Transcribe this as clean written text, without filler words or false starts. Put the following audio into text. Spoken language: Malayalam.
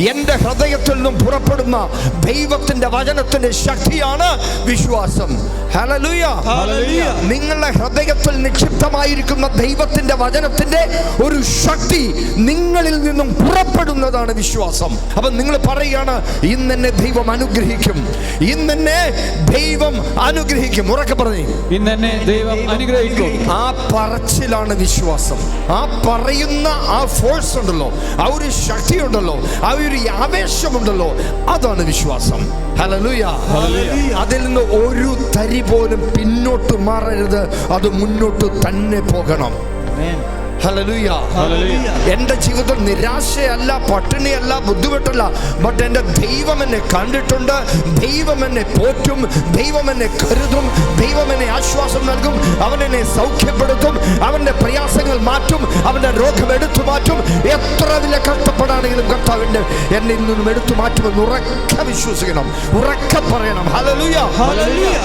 എൻ്റെ ഹൃദയത്തിൽ നിന്നും പുറപ്പെടുന്ന ദൈവത്തിന്റെ വചനത്തിന്റെ ശക്തിയാണ് വിശ്വാസം. ഹല്ലേലൂയ. നിങ്ങളുടെ ഹൃദയത്തിൽ നിക്ഷിപ്തമായിരിക്കുന്ന ദൈവത്തിന്റെ വചനത്തിന്റെ ഒരു ശക്തി നിങ്ങളിൽ നിന്നും പുറപ്പെടുന്നതാണ് വിശ്വാസം. അപ്പൊ നിങ്ങൾ പറയുകയാണ്, ഇന്നെന്നെ ദൈവം അനുഗ്രഹിക്കും, ഇന്നെന്നെ ദൈവം അനുഗ്രഹിക്കും. ഉറക്കെ പറഞ്ഞു, ഇന്നെന്നെ ദൈവം അനുഗ്രഹിക്കും. ആ പറച്ചിലാണ് വിശ്വാസം. ആ പറയുന്ന ആ ഫോഴ്സ് ഉണ്ടല്ലോ, ആ ഒരു ശക്തി ഉണ്ടല്ലോ, ആ ഒരു ആവേശമുണ്ടല്ലോ, അതാണ് വിശ്വാസം. ഹല്ലേലൂയ. അതിൽ നിന്ന് ഒരു തരി പോലും പിന്നോട്ട് മാറരുത്, അത് മുന്നോട്ട് തന്നെ പോകണം. ഹല്ലേലൂയ. എൻ്റെ ജീവിതം നിരാശയല്ല, പട്ടിണിയല്ല, ബുദ്ധിമുട്ടല്ല. ബട്ട് എൻ്റെ ദൈവം എന്നെ കണ്ടിട്ടുണ്ട്, ദൈവം എന്നെ പോറ്റും, ദൈവം എന്നെ കരുതും, ദൈവം എന്നെ ആശ്വാസം നൽകും, അവൻ എന്നെ സൗഖ്യപ്പെടുത്തും, അവൻ്റെ പ്രയാസങ്ങൾ മാറ്റും, അവൻ്റെ രോഗം എടുത്തു മാറ്റും. എത്ര വലിയ കഷ്ടപ്പെടാണെങ്കിലും കർത്താവിൻ്റെ എന്നെ നിന്നും എടുത്തു മാറ്റുമെന്ന് ഉറക്കെ വിശ്വസിക്കണം, ഉറക്കെ പറയണം. ഹല്ലേലൂയ.